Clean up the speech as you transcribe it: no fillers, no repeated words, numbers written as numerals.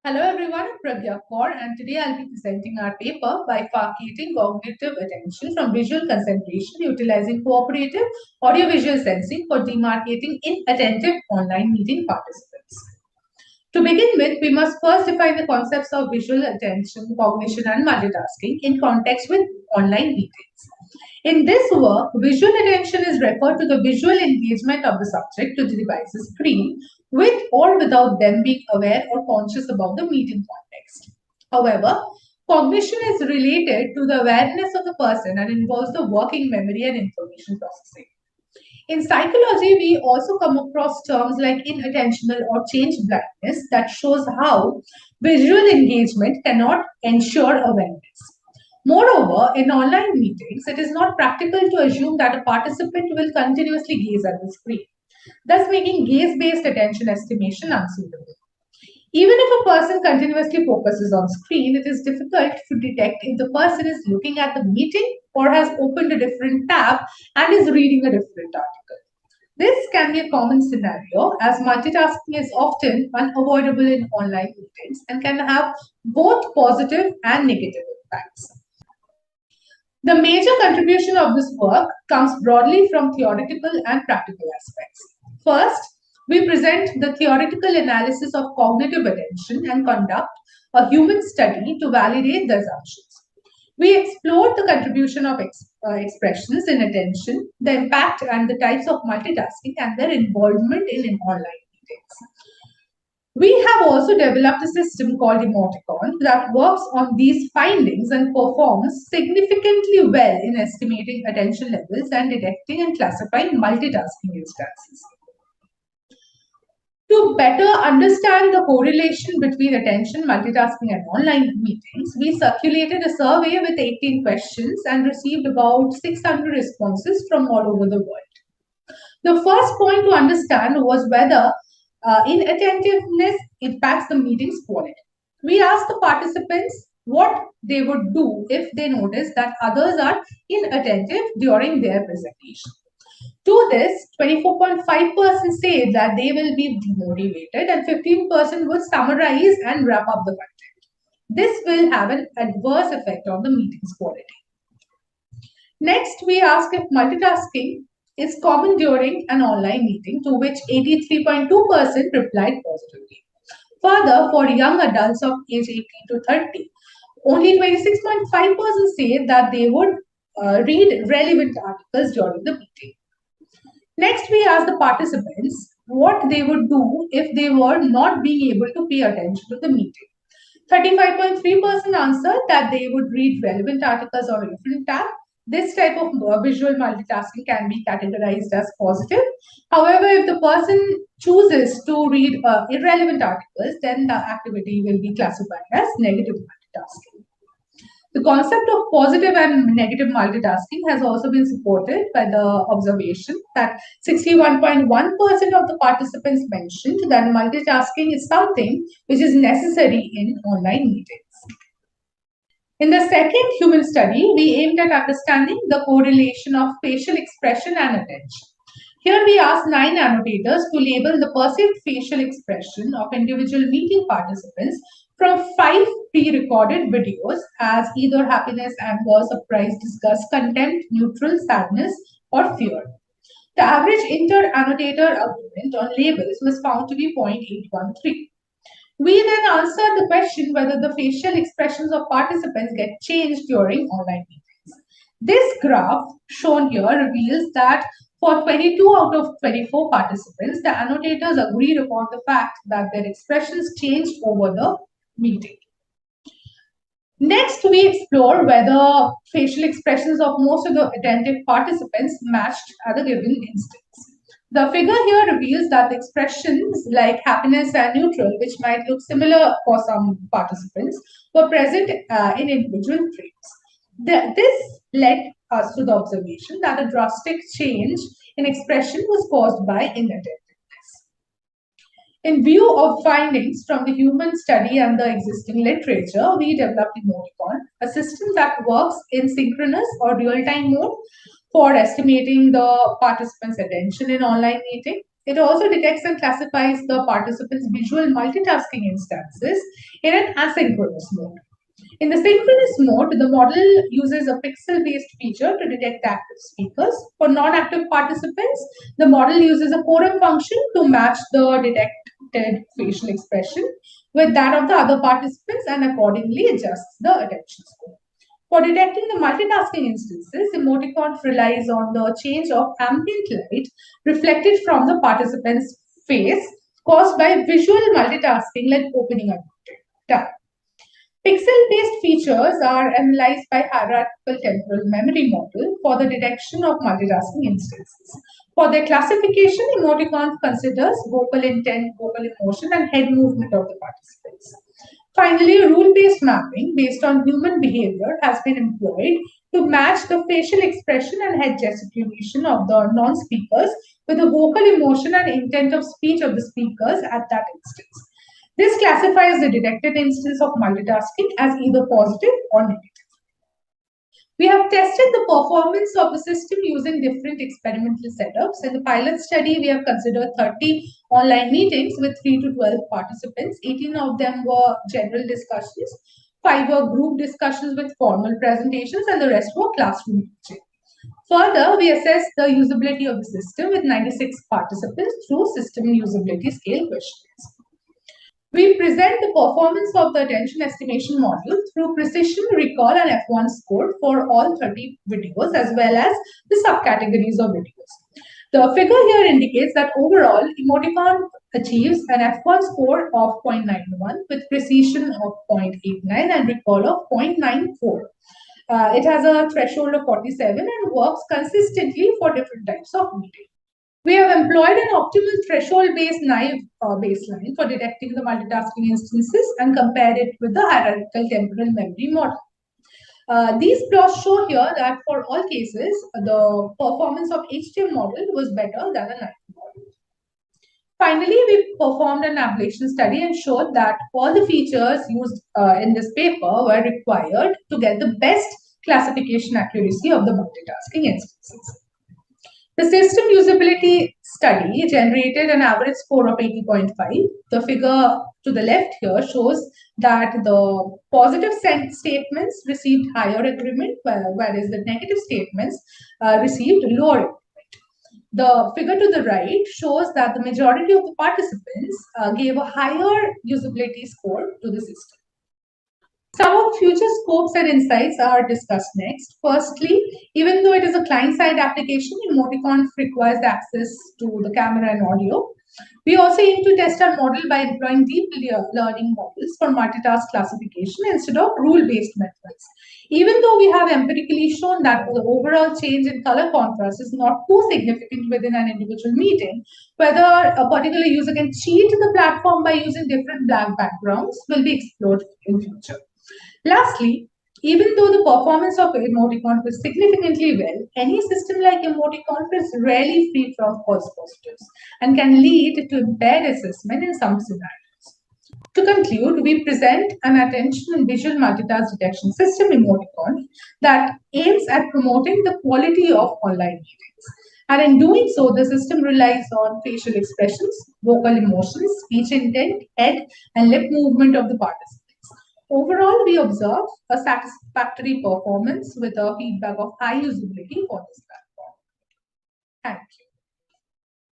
Hello everyone, I'm Pragya Kaur and today I'll be presenting our paper Bifurcating Cognitive Attention from Visual Concentration Utilizing Cooperative Audiovisual Sensing for Demarcating Inattentive Online Meeting Participants. To begin with, we must first define the concepts of visual attention, cognition and multitasking in context with online meetings. In this work, visual attention is referred to the visual engagement of the subject to the device's screen with or without them being aware or conscious about the meeting context. However, cognition is related to the awareness of the person and involves the working memory and information processing. In psychology, we also come across terms like inattentional or change blindness that shows how visual engagement cannot ensure awareness. Moreover, in online meetings, it is not practical to assume that a participant will continuously gaze at the screen, thus making gaze-based attention estimation unsuitable. Even if a person continuously focuses on screen, it is difficult to detect if the person is looking at the meeting or has opened a different tab and is reading a different article. This can be a common scenario as multitasking is often unavoidable in online meetings and can have both positive and negative impacts. The major contribution of this work comes broadly from theoretical and practical aspects. First, we present the theoretical analysis of cognitive attention and conduct a human study to validate the assumptions. We explored the contribution of expressions in attention, the impact and the types of multitasking and their involvement in online meetings. We have also developed a system called Emoticon that works on these findings and performs significantly well in estimating attention levels and detecting and classifying multitasking instances. To better understand the correlation between attention, multitasking, and online meetings, we circulated a survey with 18 questions and received about 600 responses from all over the world. The first point to understand was whether inattentiveness impacts the meeting's quality. We asked the participants what they would do if they notice that others are inattentive during their presentation. To this, 24.5% say that they will be demotivated and 15% would summarize and wrap up the content. This will have an adverse effect on the meeting's quality. Next, we ask if multitasking is common during an online meeting, to which 83.2% replied positively. Further, for young adults of age 18 to 30, only 26.5% say that they would read relevant articles during the meeting. Next, we asked the participants what they would do if they were not being able to pay attention to the meeting. 35.3% answered that they would read relevant articles on a different tab. This type of visual multitasking can be categorized as positive. However, if the person chooses to read irrelevant articles, then the activity will be classified as negative multitasking. The concept of positive and negative multitasking has also been supported by the observation that 61.1% of the participants mentioned that multitasking is something which is necessary in online meetings. In the second human study, we aimed at understanding the correlation of facial expression and attention. Here we asked 9 annotators to label the perceived facial expression of individual meeting participants from 5 pre-recorded videos as either happiness, anger, surprise, disgust, contempt, neutral, sadness, or fear. The average inter-annotator agreement on labels was found to be 0.813. We then answered the question whether the facial expressions of participants get changed during online meetings. This graph shown here reveals that for 22 out of 24 participants, the annotators agreed upon the fact that their expressions changed over the meeting. Next, we explore whether facial expressions of most of the attentive participants matched at a given instance. The figure here reveals that the expressions like happiness and neutral, which might look similar for some participants, were present in individual traits. This led us to the observation that a drastic change in expression was caused by inattentiveness. In view of findings from the human study and the existing literature, we developed Emoticon, a system that works in synchronous or real-time mode for estimating the participants' attention in online meeting. It also detects and classifies the participants' visual multitasking instances in an asynchronous mode. In the synchronous mode, the model uses a pixel-based feature to detect active speakers. For non-active participants, the model uses a quorum function to match the detected facial expression with that of the other participants and accordingly adjusts the attention score. For detecting the multitasking instances, Emoticon relies on the change of ambient light reflected from the participant's face caused by visual multitasking like opening a tab. Pixel-based features are analyzed by hierarchical temporal memory model for the detection of multitasking instances. For their classification, Emoticon considers vocal intent, vocal emotion, and head movement of the participants. Finally, rule-based mapping based on human behavior has been employed to match the facial expression and head gesticulation of the non-speakers with the vocal emotion and intent of speech of the speakers at that instance. This classifies the detected instance of multitasking as either positive or negative. We have tested the performance of the system using different experimental setups. In the pilot study, we have considered 30 online meetings with 3 to 12 participants. 18 of them were general discussions, 5 were group discussions with formal presentations, and the rest were classroom teaching. Further, we assessed the usability of the system with 96 participants through system usability scale questionnaires. We present the performance of the attention estimation model through precision, recall, and F1 score for all 30 videos as well as the subcategories of videos. The figure here indicates that overall, Emoticon achieves an F1 score of 0.91 with precision of 0.89 and recall of 0.94. It has a threshold of 47 and works consistently for different types of meetings. We have employed an optimal threshold-based naive baseline for detecting the multitasking instances and compared it with the hierarchical temporal memory model. These plots show here that for all cases, the performance of HTM model was better than a naive model. Finally, we performed an ablation study and showed that all the features used in this paper were required to get the best classification accuracy of the multitasking instances. The system usability study generated an average score of 80.5. The figure to the left here shows that the positive statements received higher increment, whereas the negative statements received lower increment. The figure to the right shows that the majority of the participants gave a higher usability score to the system. Some of future scopes and insights are discussed next. Firstly, even though it is a client-side application, Emoticon requires access to the camera and audio. We also aim to test our model by employing deep learning models for multitask classification instead of rule-based methods. Even though we have empirically shown that the overall change in color contrast is not too significant within an individual meeting, whether a particular user can cheat the platform by using different black backgrounds will be explored in future. Lastly, even though the performance of Emoticon is significantly well, any system like Emoticon is rarely free from false positives and can lead to impaired assessment in some scenarios. To conclude, we present an attention and visual multitask detection system, Emoticon, that aims at promoting the quality of online meetings. And in doing so, the system relies on facial expressions, vocal emotions, speech intent, head, and lip movement of the participants. Overall, we observe a satisfactory performance with a feedback of high usability for this platform. Thank you.